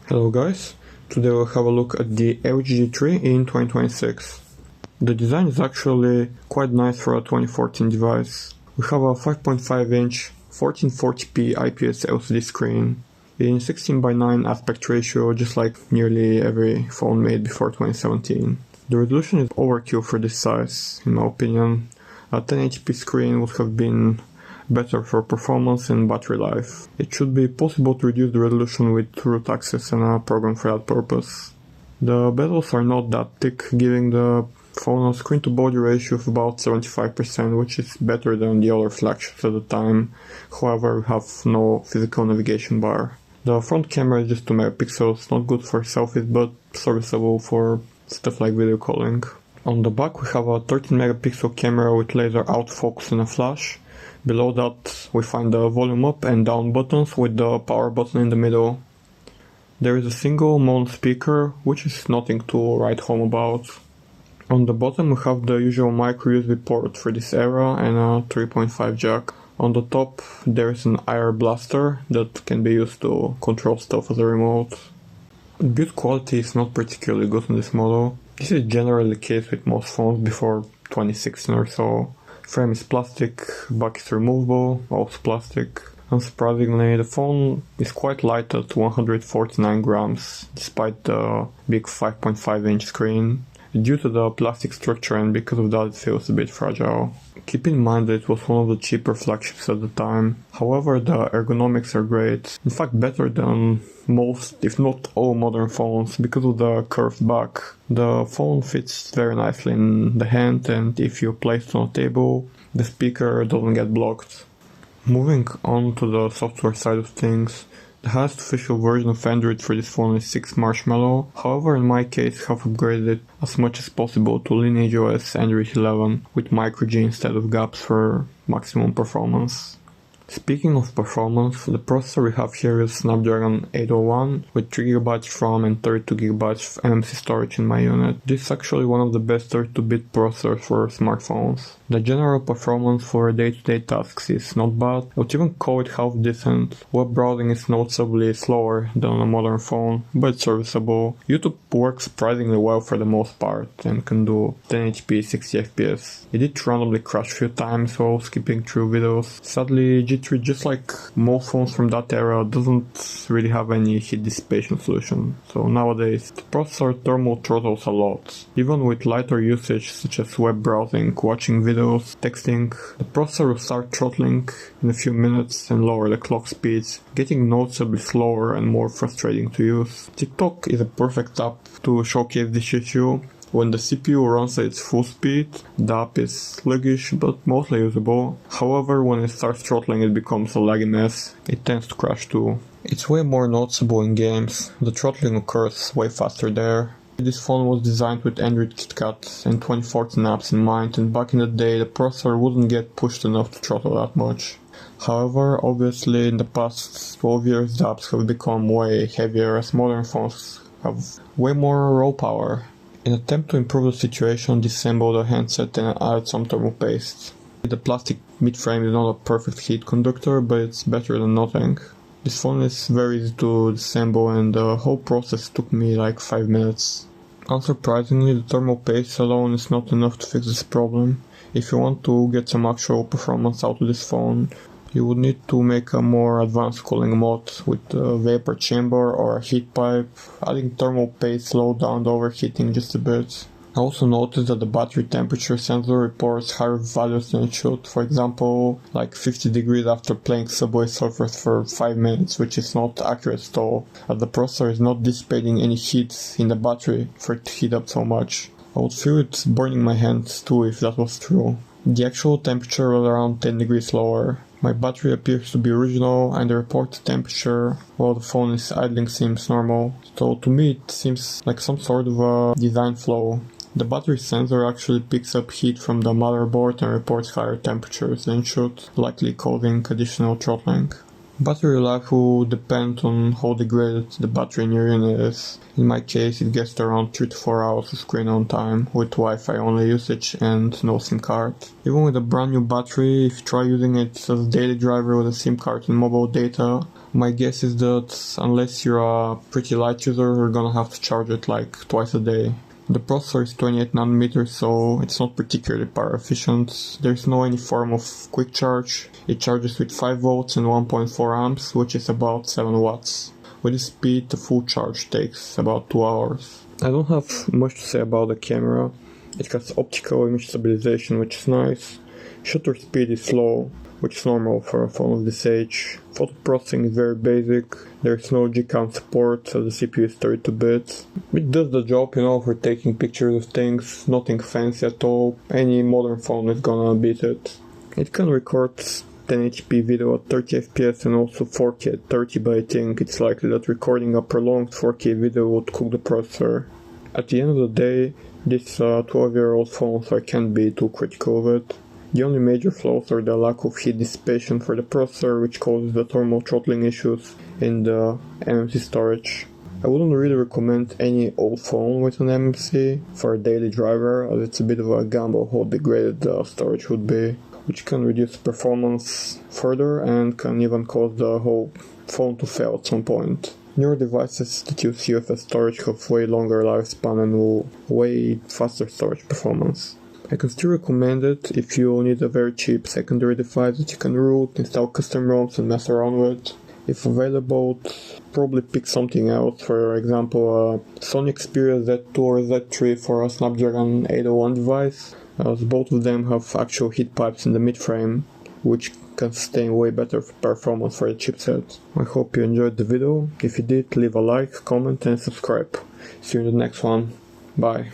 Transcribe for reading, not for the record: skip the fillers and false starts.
Hello guys, today we'll have a look at the LG G3 in 2026. The design is actually quite nice for a 2014 device. We have a 5.5-inch 1440p IPS LCD screen in 16:9 aspect ratio, just like nearly every phone made before 2017. The resolution is overkill for this size, in my opinion. A 1080p screen would have been better for performance and battery life. It should be possible to reduce the resolution with root access and a program for that purpose. The bezels are not that thick, giving the phone a screen to body ratio of about 75%, which is better than the other flagships at the time. However, we have no physical navigation bar. The front camera is just 2 megapixels, not good for selfies but serviceable for stuff like video calling. On the back we have a 13 megapixel camera with laser autofocus and a flash. Below that we find the volume up and down buttons with the power button in the middle. There is a single mono speaker, which is nothing to write home about. On the bottom we have the usual micro USB port for this era and a 3.5 jack. On the top there is an IR blaster that can be used to control stuff as a remote. Build quality is not particularly good on this model. This is generally the case with most phones before 2016 or so. Frame is plastic, back is removable, also plastic. Unsurprisingly, the phone is quite light at 149 grams, despite the big 5.5-inch screen. Due to the plastic structure and because of that it feels a bit fragile. Keep in mind that it was one of the cheaper flagships at the time. However, the ergonomics are great, in fact better than most, if not all, modern phones because of the curved back. The phone fits very nicely in the hand, and if you place it on a table, the speaker doesn't get blocked. Moving on to the software side of things, the highest official version of Android for this phone is 6 Marshmallow. However, in my case, I have upgraded it as much as possible to Lineage OS Android 11 with microG instead of GApps for maximum performance. Speaking of performance, the processor we have here is Snapdragon 801 with 3GB of RAM and 32GB of eMMC storage in my unit. This is actually one of the best 32-bit processors for smartphones. The general performance for day-to-day tasks is not bad. I would even call it half decent. Web browsing is noticeably slower than on a modern phone, but it's serviceable. YouTube works surprisingly well for the most part and can do 1080p 60fps. It did randomly crash a few times while skipping through videos. Sadly, G3, just like most phones from that era, doesn't really have any heat dissipation solution. So nowadays, the processor thermal throttles a lot. Even with lighter usage such as web browsing, watching videos, texting, the processor will start throttling in a few minutes and lower the clock speeds, getting noticeably slower and more frustrating to use. TikTok is a perfect app to showcase this issue. When the CPU runs at its full speed, the app is sluggish but mostly usable. However, when it starts throttling it becomes a laggy mess. It tends to crash too. It's way more noticeable in games. The throttling occurs way faster there. This phone was designed with Android KitKat and 2014 apps in mind, and back in the day the processor wouldn't get pushed enough to throttle that much. However, obviously in the past 12 years the apps have become way heavier as modern phones have way more raw power. In an attempt to improve the situation, disassemble the handset and add some thermal paste. The plastic mid-frame is not a perfect heat conductor, but it's better than nothing. This phone is very easy to disassemble and the whole process took me like 5 minutes. Unsurprisingly, the thermal paste alone is not enough to fix this problem. If you want to get some actual performance out of this phone, you would need to make a more advanced cooling mod with a vapor chamber or a heat pipe. Adding thermal paste slowed down the overheating just a bit. I also noticed that the battery temperature sensor reports higher values than it should. For example, like 50 degrees after playing Subway Surfers for 5 minutes, which is not accurate at all, as the processor is not dissipating any heat in the battery for it to heat up so much. I would feel it burning my hands too if that was true. The actual temperature was around 10 degrees lower. My battery appears to be original and the reported temperature while the phone is idling seems normal. So to me it seems like some sort of a design flaw. The battery sensor actually picks up heat from the motherboard and reports higher temperatures than it should, likely causing additional throttling. Battery life will depend on how degraded the battery in your unit is. In my case, it gets to around 3 to 4 hours of screen on time with Wi-Fi only usage and no SIM card. Even with a brand new battery, if you try using it as a daily driver with a SIM card and mobile data, my guess is that unless you're a pretty light user, you're gonna have to charge it like twice a day. The processor is 28nm, so it's not particularly power efficient. There's no any form of quick charge. It charges with 5 volts and 1.4 amps, which is about 7 watts. With this speed, the full charge takes about 2 hours. I don't have much to say about the camera. It has optical image stabilization, which is nice. Shutter speed is slow, which is normal for a phone of this age. Photo processing is very basic. There's no G-count support, so the CPU is 32-bit. It does the job, for taking pictures of things, nothing fancy at all. Any modern phone is gonna beat it. It can record 1080p video at 30 fps and also 4K at 30, but I think it's likely that recording a prolonged 4K video would cook the processor. At the end of the day, this is a 12-year-old phone, so I can't be too critical of it. The only major flaws are the lack of heat dissipation for the processor, which causes the thermal throttling issues in the MMC storage. I wouldn't really recommend any old phone with an MMC for a daily driver, as it's a bit of a gamble how degraded the storage would be, which can reduce performance further and can even cause the whole phone to fail at some point. Newer devices that use UFS storage have way longer lifespan and way faster storage performance. I can still recommend it if you need a very cheap secondary device that you can root, install custom ROMs and mess around with. If available, probably pick something else, for example a Sony Xperia Z2 or Z3 for a Snapdragon 801 device, as both of them have actual heat pipes in the midframe, which can sustain way better performance for the chipset. I hope you enjoyed the video. If you did, leave a like, comment and subscribe. See you in the next one. Bye.